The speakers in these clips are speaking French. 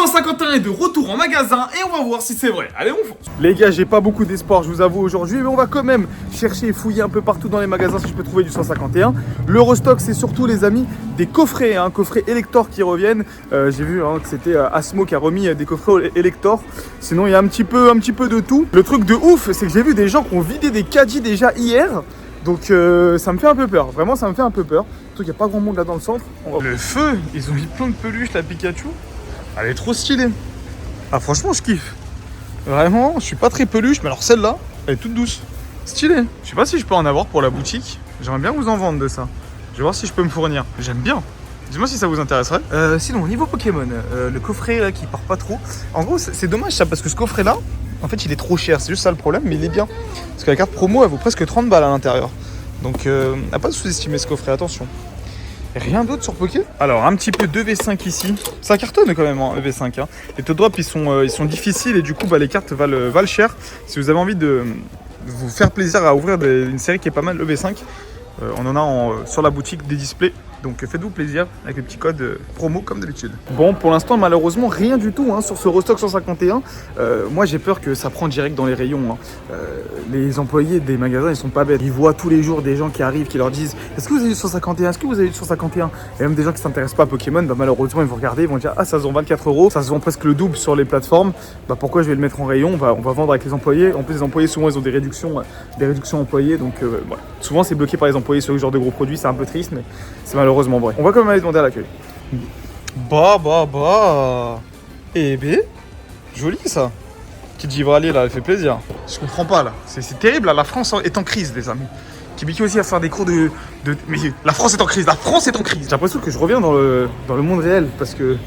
151 est de retour en magasin et on va voir si c'est vrai. Allez, on fonce. Les gars, j'ai pas beaucoup d'espoir, je vous avoue aujourd'hui, mais on va quand même chercher et fouiller un peu partout dans les magasins si je peux trouver du 151. Le restock, c'est surtout, les amis, des coffrets, coffrets Elector qui reviennent. J'ai vu que c'était Asmo qui a remis des coffrets Elector. Sinon, il y a un petit peu de tout. Le truc de ouf, c'est que j'ai vu des gens qui ont vidé des caddies déjà hier. Donc ça me fait un peu peur, vraiment ça me fait un peu peur. Surtout qu'il n'y a pas grand monde là dans le centre. Le feu, ils ont mis plein de peluches, la Pikachu. Elle est trop stylée. Ah franchement je kiffe. Vraiment, je suis pas très peluche, mais alors celle-là, elle est toute douce. Stylée. Je sais pas si je peux en avoir pour la boutique. J'aimerais bien vous en vendre de ça. Je vais voir si je peux me fournir. J'aime bien. Dis-moi si ça vous intéresserait. Sinon, au niveau Pokémon, le coffret là qui part pas trop. En gros, c'est dommage ça, parce que ce coffret là, en fait, il est trop cher. C'est juste ça le problème, mais il est bien. Parce que la carte promo, elle vaut presque 30 balles à l'intérieur. Donc, à pas sous-estimer ce coffret, attention. Rien d'autre sur Poké. Alors, un petit peu de V5 ici. Ça cartonne quand même, le V5. Les top drops, ils sont difficiles et du coup, les cartes valent cher. Si vous avez envie de vous faire plaisir à ouvrir une série qui est pas mal, le V5, on en a sur la boutique des displays. Donc faites-vous plaisir avec les petits codes promo comme d'habitude. Bon, pour l'instant, malheureusement, rien du tout sur ce restock 151. Moi, j'ai peur que ça prend direct dans les rayons. Les employés des magasins, ils sont pas bêtes. Ils voient tous les jours des gens qui arrivent, qui leur disent « Est-ce que vous avez du 151 ? Est-ce que vous avez du 151 ?» Et même des gens qui s'intéressent pas à Pokémon, malheureusement, ils vont regarder, ils vont dire « Ah, ça se vend 24 €, ça se vend presque le double sur les plateformes. Pourquoi je vais le mettre en rayon ? On va vendre avec les employés. » En plus, les employés, souvent, ils ont des réductions employés. Donc, souvent, c'est bloqué par les employés sur ce genre de gros produits. C'est un peu triste, mais c'est malheureusement vrai. On va quand même aller demander à l'accueil. Eh ben, joli ça. Petite givralier là, elle fait plaisir. Je comprends pas là. C'est terrible là, la France est en crise, les amis. Kibiki aussi à faire des cours de... Mais la France est en crise, la France est en crise. J'ai l'impression que je reviens dans le monde réel parce que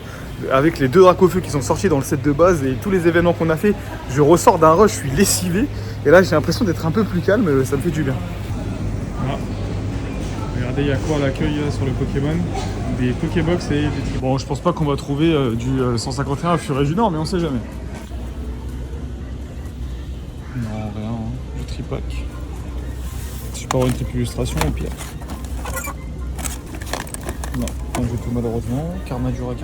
avec les 2 Dracofeu qui sont sortis dans le set de base et tous les événements qu'on a fait, je ressors d'un rush, je suis lessivé. Et là, j'ai l'impression d'être un peu plus calme, ça me fait du bien. Regardez, il y a quoi à l'accueil sur le Pokémon? Des Pokébox et des tri. Bon, je pense pas qu'on va trouver du 151 à Furet Junior, mais on sait jamais. Non, rien, du tripack. Si je peux avoir une triple illustration, au pire. Non, un jeu tout malheureusement. Karmadura.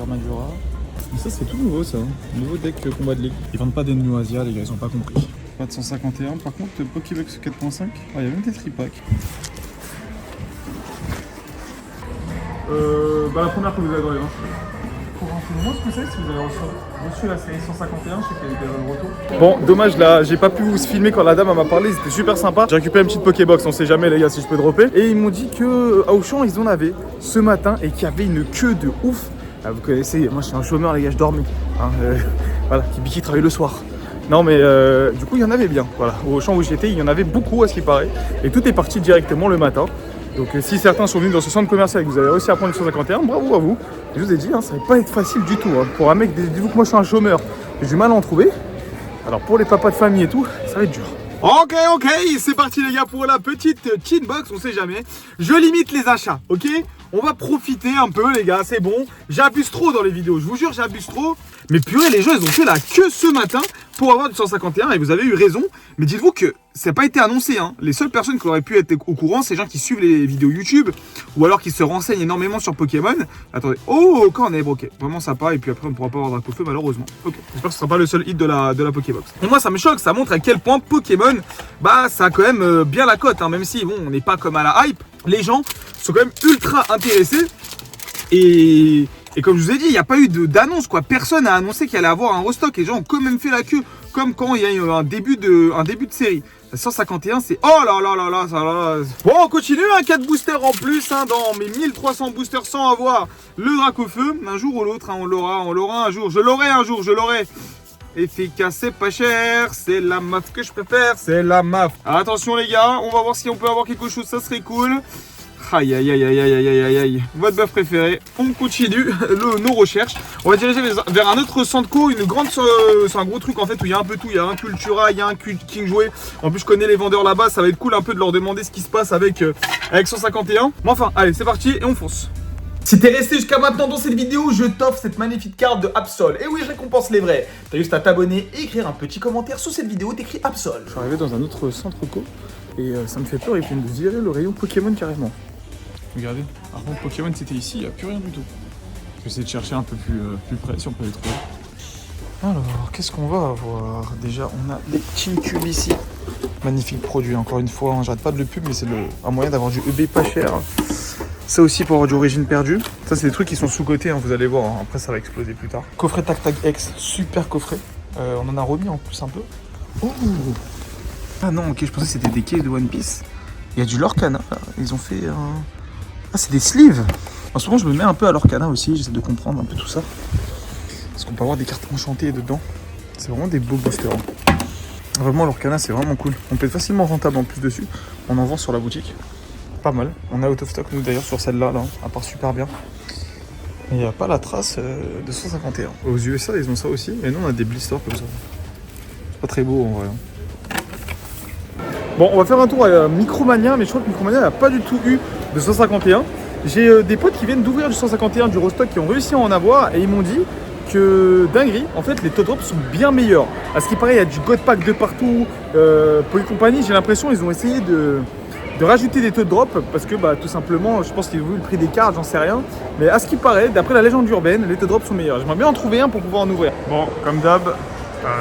Mais ça, c'est tout nouveau ça. Nouveau deck combat de ligue. Ils vendent pas des Noasia, les gars, ils ont pas compris. Pas de 151, par contre, Pokébox 4.5. Il y a même des tripacks. La première que vous avez dans les mains. Pour renseignement, ce que c'est si vous avez reçu la série 151, je sais qu'il y a eu des retours. Bon, dommage là, j'ai pas pu vous filmer quand la dame m'a parlé, c'était super sympa. J'ai récupéré une petite Pokébox, on sait jamais les gars si je peux dropper. Et ils m'ont dit que à Auchan ils en avaient ce matin et qu'il y avait une queue de ouf. Vous connaissez, moi je suis un chômeur les gars, je dormais. Voilà, Kibiki travaille le soir. Non mais du coup il y en avait bien. Voilà, au Auchan où j'étais, il y en avait beaucoup à ce qui paraît. Et tout est parti directement le matin. Donc si certains sont venus dans ce centre commercial et que vous avez réussi à prendre le 151, bravo à vous. Je vous ai dit, ça va pas être facile du tout. Pour un mec, dites-vous que moi je suis un chômeur, j'ai du mal à en trouver. Alors pour les papas de famille et tout, ça va être dur. Ok, c'est parti les gars pour la petite teen box, on sait jamais. Je limite les achats, ok? On va profiter un peu les gars, c'est bon. J'abuse trop dans les vidéos, je vous jure j'abuse trop. Mais purée, les gens ils ont fait la queue ce matin pour avoir du 151 et vous avez eu raison. Mais dites-vous que ça n'a pas été annoncé. Les seules personnes qui auraient pu être au courant, c'est les gens qui suivent les vidéos YouTube ou alors qui se renseignent énormément sur Pokémon. Attendez, quand on est ok, vraiment sympa. Et puis après on ne pourra pas avoir Dracofeu malheureusement. Ok, j'espère que ce sera pas le seul hit de la Pokébox. Et moi ça me choque, ça montre à quel point Pokémon, ça a quand même bien la cote. Même si bon, on n'est pas comme à la hype, les gens sont quand même ultra intéressés. Et comme je vous ai dit, il n'y a pas eu d'annonce quoi. Personne n'a annoncé qu'il allait avoir un restock. Les gens ont quand même fait la queue, comme quand il y a eu un début de série. La 151, c'est oh là, ça là. Bon, on continue, 4 boosters en plus dans mes 1300 boosters sans avoir le Dracofeu. Un jour ou l'autre, on l'aura un jour. Je l'aurai. Efficace, c'est pas cher, c'est la MAF que je préfère, c'est la MAF. Alors, attention les gars, on va voir si on peut avoir quelque chose, ça serait cool. Aïe. Votre bœuf préféré. On continue nos recherches. On va diriger vers un autre centre co, une grande. C'est un gros truc en fait où il y a un peu tout. Il y a un Cultura, il y a un King Jouet. En plus, je connais les vendeurs là-bas. Ça va être cool un peu de leur demander ce qui se passe avec 151. Mais enfin, allez, c'est parti et on fonce. Si t'es resté jusqu'à maintenant dans cette vidéo, je t'offre cette magnifique carte de Absol. Et oui, je récompense les vrais. T'as juste à t'abonner et écrire un petit commentaire sous cette vidéo, t'écris Absol. Je suis arrivé dans un autre centre co et ça me fait peur, ils viennent de virer le rayon Pokémon carrément. Regardez, par contre Pokémon c'était ici, il n'y a plus rien du tout. Je vais essayer de chercher un peu plus près si on peut les trouver. Alors, qu'est-ce qu'on va avoir? Déjà, on a les Team Cube ici. Magnifique produit, encore une fois, hein, j'arrête pas de le pub, mais c'est un moyen d'avoir du EB pas cher. Ça aussi pour avoir du origine perdue. Ça, c'est des trucs qui sont sous-cotés, hein, vous allez voir. Hein. Après, ça va exploser plus tard. Coffret Tac Tac X, super coffret. On en a remis en plus un peu. Oh! Ah non, ok, je pensais que c'était des cases de One Piece. Il y a du Lorcana, là. Ils ont fait un... Ah, c'est des sleeves! En ce moment, je me mets un peu à Lorcana aussi, j'essaie de comprendre un peu tout ça. Parce qu'on peut avoir des cartes enchantées dedans. C'est vraiment des beaux boosters. Hein. Vraiment, Lorcana, c'est vraiment cool. On peut être facilement rentable en plus dessus. On en vend sur la boutique. Pas mal. On a out of stock, nous, d'ailleurs, sur celle-là, là, à part super bien. Et il n'y a pas la trace de 151. Aux USA, ils ont ça aussi. Et nous, on a des blisters comme ça. C'est pas très beau, en vrai. Bon, on va faire un tour à Micromania, mais je crois que Micromania n'a pas du tout eu de 151. J'ai des potes qui viennent d'ouvrir du 151 du restock qui ont réussi à en avoir et ils m'ont dit que dinguerie, en fait les Toad Drops sont bien meilleurs. À ce qui paraît, il y a du God Pack de partout. Pour les compagnies, j'ai l'impression qu'ils ont essayé de rajouter des Toad Drops parce que tout simplement, je pense qu'ils ont vu le prix des cartes, j'en sais rien. Mais à ce qui paraît, d'après la légende urbaine, les Toad Drops sont meilleurs. J'aimerais bien en trouver un pour pouvoir en ouvrir. Bon, comme d'hab,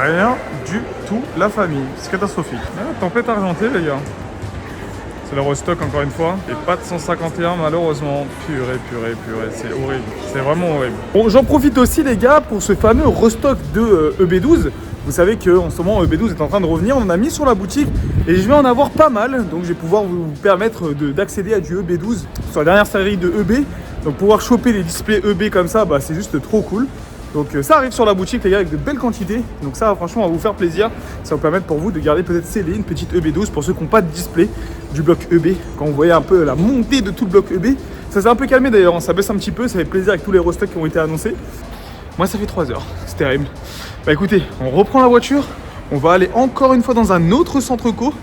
rien du tout la famille. C'est catastrophique. Ah, tempête argentée les gars. C'est le restock encore une fois. Et pas de 151 malheureusement. Purée, c'est horrible. C'est vraiment horrible. Bon, j'en profite aussi les gars pour ce fameux restock de EB12. Vous savez qu'en ce moment EB12 est en train de revenir. On en a mis sur la boutique et je vais en avoir pas mal. Donc je vais pouvoir vous permettre d'accéder à du EB12 sur la dernière série de EB. Donc pouvoir choper les displays EB comme ça, c'est juste trop cool. Donc ça arrive sur la boutique les gars avec de belles quantités. Donc ça franchement va vous faire plaisir. Ça va vous permettre pour vous de garder peut-être scellé une petite EB12 pour ceux qui n'ont pas de display du bloc EB. Quand vous voyez un peu la montée de tout le bloc EB. Ça s'est un peu calmé d'ailleurs, ça baisse un petit peu. Ça fait plaisir avec tous les restocks qui ont été annoncés. Moi ça fait 3 heures, c'est terrible. Écoutez, on reprend la voiture. On va aller encore une fois dans un autre centre co.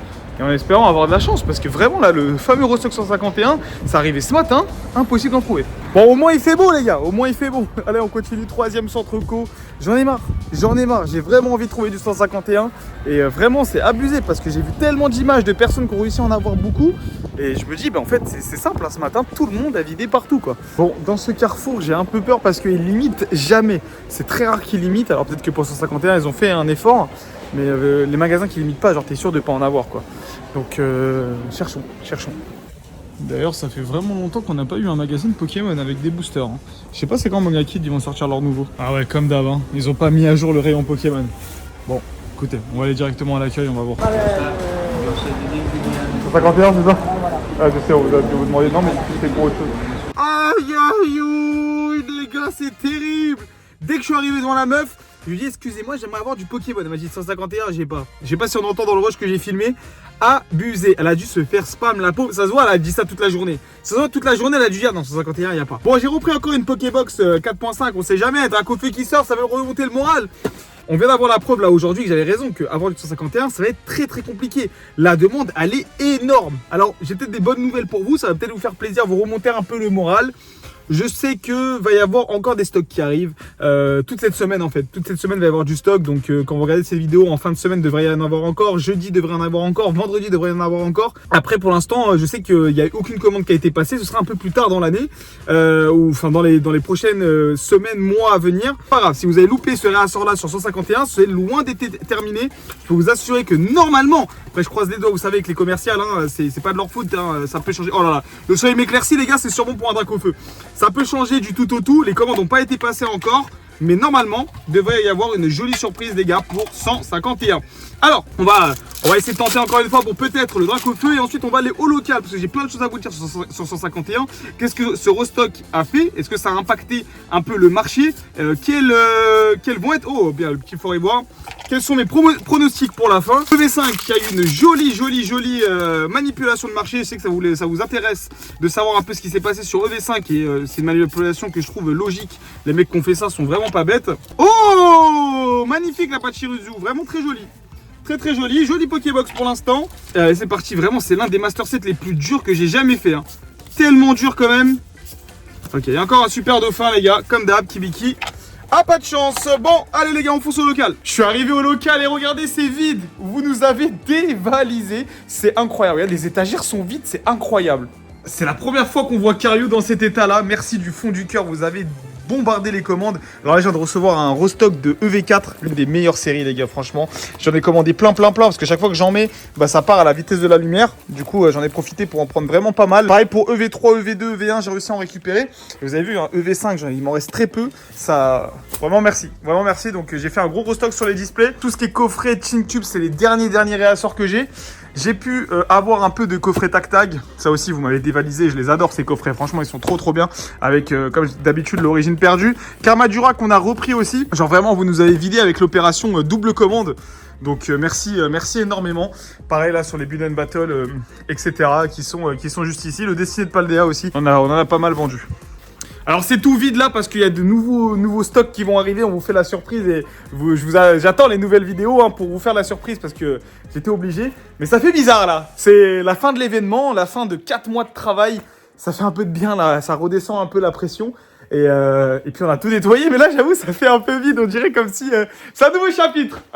Et en espérant avoir de la chance, parce que vraiment là, le fameux restock 151, ça arrivait ce matin, impossible d'en trouver. Bon, au moins il fait beau les gars, au moins il fait beau. Allez, on continue, 3e centre co. J'en ai marre, j'ai vraiment envie de trouver du 151. Et vraiment c'est abusé, parce que j'ai vu tellement d'images de personnes qui ont réussi à en avoir beaucoup. Et je me dis, en fait c'est simple, hein, ce matin, tout le monde a vidé partout quoi. Bon, dans ce carrefour, j'ai un peu peur parce qu'ils limitent jamais. C'est très rare qu'ils limitent, alors peut-être que pour 151, ils ont fait un effort. Mais les magasins qui limitent pas, genre t'es sûr de pas en avoir quoi. Donc cherchons. D'ailleurs ça fait vraiment longtemps qu'on n'a pas eu un magazine Pokémon avec des boosters. Hein. Je sais pas c'est quand Manga Kid ils vont sortir leur nouveau. Ah ouais comme d'hab, hein. Ils ont pas mis à jour le rayon Pokémon. Bon, écoutez, on va aller directement à l'accueil, on va voir. 151 c'est ça? Ah je sais, on vous a dû vous demander non mais c'est pour autre chose. Aïe les gars c'est terrible. Dès que je suis arrivé devant la meuf, je lui ai dit excusez-moi j'aimerais avoir du Pokémon. Elle m'a dit 151 j'ai pas. Je sais pas si on entend dans le rush que j'ai filmé. Abusé. Elle a dû se faire spam la pauvre. Ça se voit elle a dit ça toute la journée. Ça se voit toute la journée elle a dû dire non 151 il n'y a pas. Bon j'ai repris encore une Pokébox 4.5. On sait jamais, un Dracofeu qui sort ça va remonter le moral. On vient d'avoir la preuve là aujourd'hui que j'avais raison qu'avoir le 151 ça va être très compliqué. La demande elle est énorme. Alors j'ai peut-être des bonnes nouvelles pour vous. Ça va peut-être vous faire plaisir, vous remonter un peu le moral. Je sais que va y avoir encore des stocks qui arrivent toute cette semaine en fait. Toute cette semaine il va y avoir du stock. Donc quand vous regardez ces vidéos en fin de semaine, devrait y en avoir encore. Jeudi devrait y en avoir encore. Vendredi devrait y en avoir encore. Après pour l'instant, je sais qu'il n'y a aucune commande qui a été passée. Ce sera un peu plus tard dans l'année. Ou enfin dans les prochaines semaines, mois à venir. Pas grave, si vous avez loupé ce réassort là sur 151, c'est loin d'être terminé. Je peux vous assurer que normalement, après je croise les doigts, vous savez que les commerciales, hein, c'est pas de leur faute. Hein, ça peut changer. Oh là là, le soleil m'éclaircit les gars, c'est sûrement pour un Dracofeu. Ça peut changer du tout au tout, les commandes n'ont pas été passées encore, mais normalement, il devrait y avoir une jolie surprise les gars pour 151. Alors, on va essayer de tenter encore une fois pour peut-être le Dracofeu et ensuite on va aller au local parce que j'ai plein de choses à vous dire sur 151. Qu'est-ce que ce restock a fait? Est-ce que ça a impacté un peu le marché? Quels vont être... Oh, bien, le petit forêt bois. Quels sont mes pronostics pour la fin? EV5 qui a eu une jolie manipulation de marché. Je sais que ça vous intéresse de savoir un peu ce qui s'est passé sur EV5 et c'est une manipulation que je trouve logique. Les mecs qui ont fait ça sont vraiment pas bêtes. Oh, magnifique la Pachirisu, vraiment très jolie. Très jolie Pokébox pour l'instant. C'est parti, vraiment c'est l'un des Master Sets les plus durs que j'ai jamais fait. Hein. Tellement dur quand même. Ok, il y a encore un super dauphin les gars, comme d'hab, Kibiki. Ah pas de chance. Bon, allez les gars, on fonce au local. Je suis arrivé au local et regardez, c'est vide. Vous nous avez dévalisé. C'est incroyable, regardez, les étagères sont vides, c'est incroyable. C'est la première fois qu'on voit Cario dans cet état là. Merci du fond du cœur, vous avez bombardé les commandes. Alors là, je viens de recevoir un restock de EV4, l'une des meilleures séries, les gars, franchement. J'en ai commandé plein, parce que chaque fois que j'en mets, bah, ça part à la vitesse de la lumière. Du coup, j'en ai profité pour en prendre vraiment pas mal. Pareil pour EV3, EV2, EV1, j'ai réussi à en récupérer. Et vous avez vu, hein, EV5, il m'en reste très peu. Ça, vraiment merci. Donc, j'ai fait un gros restock sur les displays. Tout ce qui est coffret, Chinktube, c'est les derniers réassorts que j'ai. J'ai pu avoir un peu de coffret tac-tag. Ça aussi, vous m'avez dévalisé. Je les adore, ces coffrets. Franchement, ils sont trop bien. Avec, comme d'habitude, l'origine perdue. Karmadura qu'on a repris aussi. Genre vraiment, vous nous avez vidé avec l'opération double commande. Donc merci énormément. Pareil là sur les Build and Battle, etc. qui sont juste ici. Le Destiné de Paldea aussi. On en a pas mal vendu. Alors c'est tout vide là parce qu'il y a de nouveaux stocks qui vont arriver, on vous fait la surprise et j'attends les nouvelles vidéos hein, pour vous faire la surprise parce que j'étais obligé. Mais ça fait bizarre là, c'est la fin de l'événement, la fin de 4 mois de travail, ça fait un peu de bien là, ça redescend un peu la pression. Et puis on a tout nettoyé, mais là j'avoue ça fait un peu vide, on dirait comme si c'est un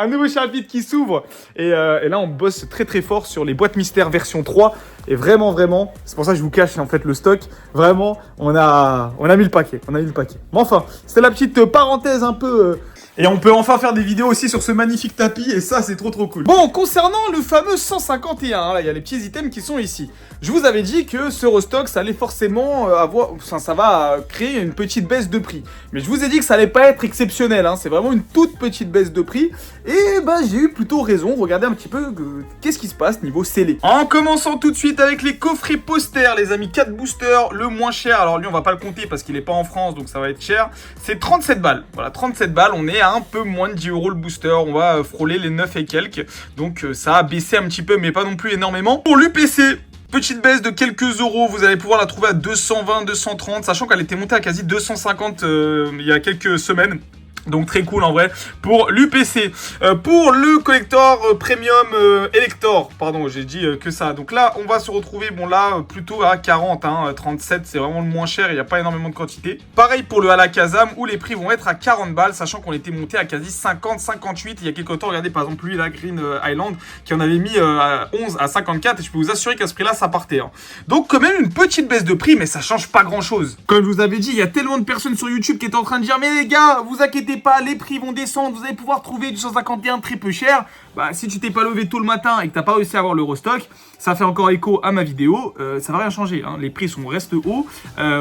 nouveau chapitre qui s'ouvre. Et là on bosse très fort sur les boîtes mystères version 3. Et vraiment, c'est pour ça que je vous cache en fait le stock. Vraiment, on a mis le paquet, Mais enfin, c'était la petite parenthèse un peu... Et on peut enfin faire des vidéos aussi sur ce magnifique tapis et ça c'est trop cool. Bon, concernant le fameux 151, là il y a les petits items qui sont ici. Je vous avais dit que ce restock ça allait forcément ça va créer une petite baisse de prix. Mais je vous ai dit que ça allait pas être exceptionnel, hein. C'est vraiment une toute petite baisse de prix. Et bah j'ai eu plutôt raison, regardez un petit peu qu'est-ce qui se passe niveau scellé. En commençant tout de suite avec les coffrets posters les amis, 4 boosters, le moins cher. Alors lui on va pas le compter parce qu'il est pas en France donc ça va être cher. C'est 37 balles, voilà 37 balles, on est à un peu moins de 10 € le booster, on va frôler les 9 et quelques. Donc ça a baissé un petit peu mais pas non plus énormément. Pour l'UPC, petite baisse de quelques euros, vous allez pouvoir la trouver à 220, 230, sachant qu'elle était montée à quasi 250 il y a quelques semaines. Donc très cool en vrai pour l'UPC. Pour le collector premium Elector, pardon j'ai dit que ça. Donc là on va se retrouver bon là plutôt à 40, hein, 37 c'est vraiment le moins cher, il n'y a pas énormément de quantité. Pareil pour le Alakazam où les prix vont être à 40 balles, sachant qu'on était monté à quasi 50, 58 il y a quelques temps. Regardez par exemple lui là, Green Island, qui en avait mis à 11 à 54 et je peux vous assurer qu'à ce prix là ça partait. Hein. Donc quand même une petite baisse de prix mais ça change pas grand chose. Comme je vous avais dit, il y a tellement de personnes sur YouTube qui étaient en train de dire mais les gars, vous inquiétez pas, les prix vont descendre, vous allez pouvoir trouver du 151 très peu cher. Bah, si tu t'es pas levé tôt le matin et que t'as pas réussi à avoir l'Eurostock, ça fait encore écho à ma vidéo, ça va rien changer, hein. Les prix restent hauts.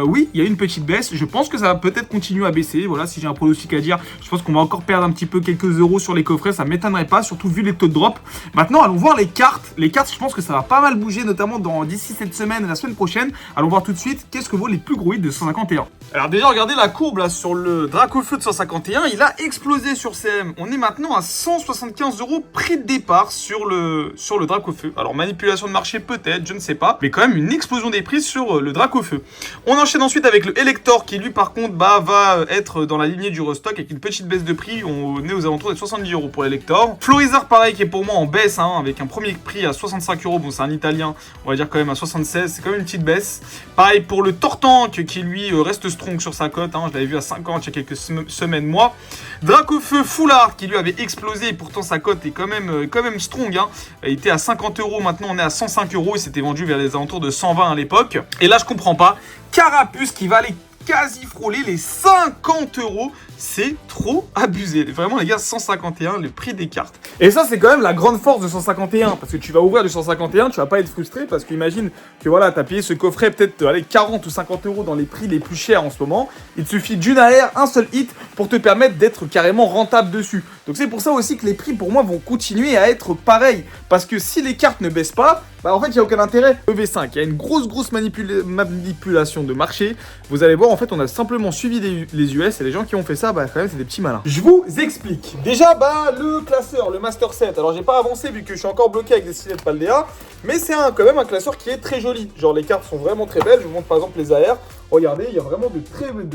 Oui, il y a une petite baisse, je pense que ça va peut-être continuer à baisser, voilà, si j'ai un pronostic à dire, je pense qu'on va encore perdre un petit peu quelques euros sur les coffrets, ça m'étonnerait pas, surtout vu les taux de drop. Maintenant, allons voir les cartes. Les cartes, je pense que ça va pas mal bouger, notamment d'ici cette semaine et la semaine prochaine. Allons voir tout de suite qu'est-ce que vaut les plus gros hits de 151. Alors déjà, regardez la courbe là sur le Dracofeu de 151, il a explosé sur CM. On est maintenant à 175 € prix de départ sur le Dracofeu. Alors manipulation de marché peut-être, je ne sais pas, mais quand même une explosion des prix sur le Dracofeu. On enchaîne ensuite avec le Elector qui lui par contre va être dans la lignée du restock avec une petite baisse de prix. On est aux alentours des 70 € pour l'Elector. Florizard pareil qui est pour moi en baisse, hein, avec un premier prix à 65 €. Bon c'est un italien, on va dire quand même à 76, c'est quand même une petite baisse. Pareil pour le Tortank qui lui reste strong sur sa cote, hein, je l'avais vu à 50 il y a quelques semaines, mois. Dracofeu Foulard qui lui avait explosé, pourtant sa cote est quand même strong, hein. Il était à 50 €, maintenant on est à 105 €, il s'était vendu vers les alentours de 120 à l'époque. Et là je comprends pas, Carapuce qui va aller quasi frôler les 50 €, c'est trop abusé. Vraiment les gars, 151, le prix des cartes. Et ça c'est quand même la grande force de 151, parce que tu vas ouvrir du 151, tu vas pas être frustré, parce qu'imagine que voilà, t'as payé ce coffret peut-être 40 ou 50 € dans les prix les plus chers en ce moment. Il te suffit d'une AR, un seul hit, pour te permettre d'être carrément rentable dessus. Donc c'est pour ça aussi que les prix pour moi vont continuer à être pareils, parce que si les cartes ne baissent pas, bah en fait il n'y a aucun intérêt. EV5, il y a une grosse manipulation de marché. Vous allez voir, en fait on a simplement suivi les US et les gens qui ont fait ça, bah quand même c'est des petits malins. Je vous explique. Déjà bah le classeur, le Master 7, alors j'ai pas avancé vu que je suis encore bloqué avec des Destiné de Paldea, mais c'est quand même un classeur qui est très joli. Genre les cartes sont vraiment très belles, je vous montre par exemple les AR. Regardez, il y a vraiment de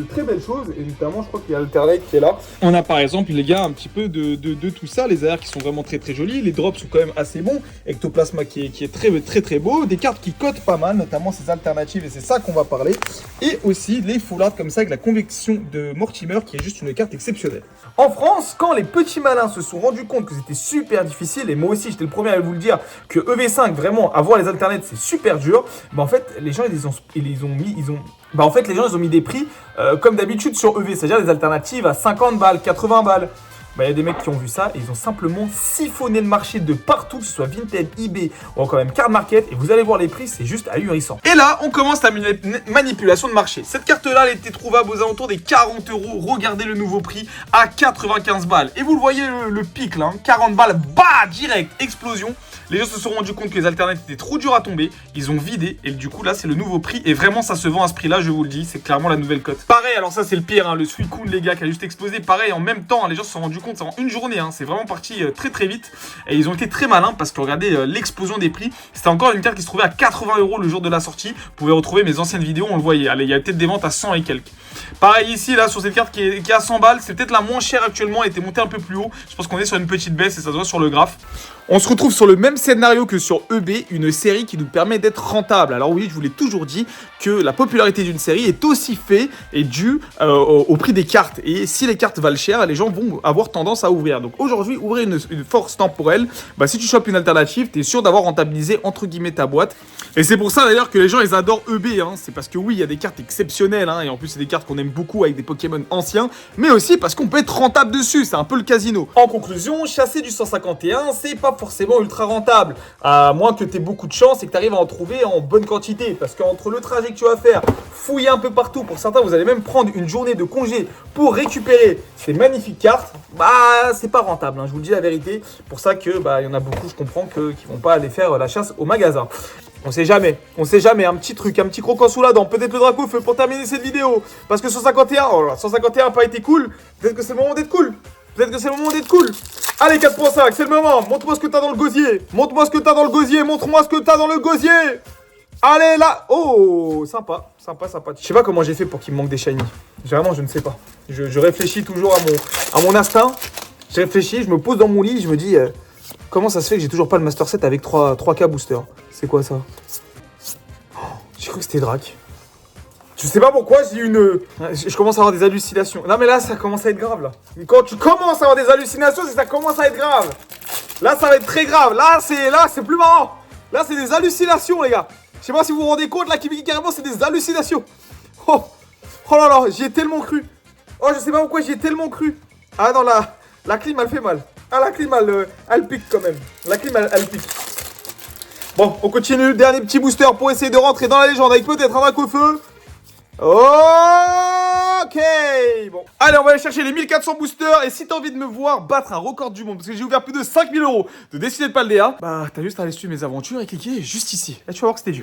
très belles choses, et notamment je crois qu'il y a Alternate qui est là. On a par exemple les gars un petit peu de tout ça, les AR qui sont vraiment très jolis, les drops sont quand même assez bons, Ectoplasma qui est très beau, des cartes qui cotent pas mal, notamment ces alternatives, et c'est ça qu'on va parler, et aussi les full art comme ça avec la convection de Mortimer qui est juste une carte exceptionnelle. En France, quand les petits malins se sont rendus compte que c'était super difficile, et moi aussi j'étais le premier à vous le dire, que EV5 vraiment avoir les alternates c'est super dur, bah en fait les gens ils ont Bah en fait les gens ils ont mis des prix comme d'habitude sur EV, c'est-à-dire des alternatives à 50 balles, 80 balles. Bah il y a des mecs qui ont vu ça et ils ont simplement siphonné le marché de partout, que ce soit Vinted, eBay ou encore même Card Market, et vous allez voir les prix, c'est juste ahurissant. Et là on commence la manipulation de marché. Cette carte là elle était trouvable aux alentours des 40 euros. Regardez le nouveau prix à 95 balles. Et vous le voyez le pic là, 40 balles, bah direct, explosion. Les gens se sont rendus compte que les alternatives étaient trop dures à tomber. Ils ont vidé et du coup là c'est le nouveau prix. Et vraiment ça se vend à ce prix là, je vous le dis. C'est clairement la nouvelle cote. Pareil, alors ça c'est le pire, hein, le Suicune les gars qui a juste explosé. Pareil en même temps, hein, les gens se sont rendus compte, c'est en une journée. Hein, c'est vraiment parti très très vite. Et ils ont été très malins parce que regardez l'explosion des prix. C'était encore une carte qui se trouvait à 80 euros le jour de la sortie. Vous pouvez retrouver mes anciennes vidéos, on le voyait. Allez, il y a peut-être des ventes à 100 et quelques. Pareil ici là sur cette carte qui est à 100 balles. C'est peut-être la moins chère actuellement. Elle était montée un peu plus haut. Je pense qu'on est sur une petite baisse et ça se voit sur le graphe. On se retrouve sur le même scénario que sur EB, une série qui nous permet d'être rentable. Alors oui, je vous l'ai toujours dit que la popularité d'une série est aussi faite et due au prix des cartes. Et si les cartes valent cher, les gens vont avoir tendance à ouvrir. Donc aujourd'hui, ouvrir une force temporelle, bah, si tu chopes une alternative, tu es sûr d'avoir rentabilisé entre guillemets ta boîte. Et c'est pour ça d'ailleurs que les gens ils adorent EB. Hein. C'est parce que oui, il y a des cartes exceptionnelles hein, et en plus c'est des cartes qu'on aime beaucoup avec des Pokémon anciens, mais aussi parce qu'on peut être rentable dessus. C'est un peu le casino. En conclusion, chasser du 151, c'est pas forcément ultra rentable, à moins que tu aies beaucoup de chance et que tu arrives à en trouver en bonne quantité, parce qu'entre le trajet que tu vas faire, fouiller un peu partout, pour certains vous allez même prendre une journée de congé pour récupérer ces magnifiques cartes, bah c'est pas rentable, hein, je vous le dis la vérité. Pour ça que bah il y en a beaucoup, je comprends, qui vont pas aller faire la chasse au magasin. On sait jamais, un petit truc, un petit croquant sous la dent, peut-être le Dracofeu pour terminer cette vidéo, parce que 151, oh là, 151 n'a pas été cool, peut-être que c'est le moment d'être cool. Peut-être que c'est le moment d'être cool. Allez 4.5, c'est le moment. Montre-moi ce que t'as dans le gosier. Montre-moi ce que t'as dans le gosier. Montre-moi ce que t'as dans le gosier. Allez là. Oh, sympa, sympa, sympa. Je sais pas comment j'ai fait pour qu'il me manque des shiny. Vraiment, je ne sais pas. Je réfléchis toujours à mon instinct. Je réfléchis, je me pose dans mon lit, je me dis comment ça se fait que j'ai toujours pas le Master 7 avec 3K booster. C'est quoi ça? Oh, j'ai cru que c'était Drac. Je sais pas pourquoi, j'ai une... Je commence à avoir des hallucinations. Non mais là, ça commence à être grave, là. Quand tu commences à avoir des hallucinations, c'est que ça commence à être grave. Là, ça va être très grave. Là, c'est plus marrant. Là, c'est des hallucinations, les gars. Je sais pas si vous vous rendez compte, là, qui carrément, c'est des hallucinations. Oh, oh là là, j'y ai tellement cru. Oh, je sais pas pourquoi, j'y ai tellement cru. Ah non, la clim, elle fait mal. Ah, la clim, elle pique quand même. La clim, elle pique. Bon, on continue. Dernier petit booster pour essayer de rentrer dans la légende avec peut-être un Dracofeu. Ok, bon. Allez, on va aller chercher les 1400 boosters. Et si t'as envie de me voir battre un record du monde, parce que j'ai ouvert plus de 5000 euros de Destiny de Paldea, bah t'as juste à aller suivre mes aventures et cliquer juste ici. Là, tu vas voir que c'était dur.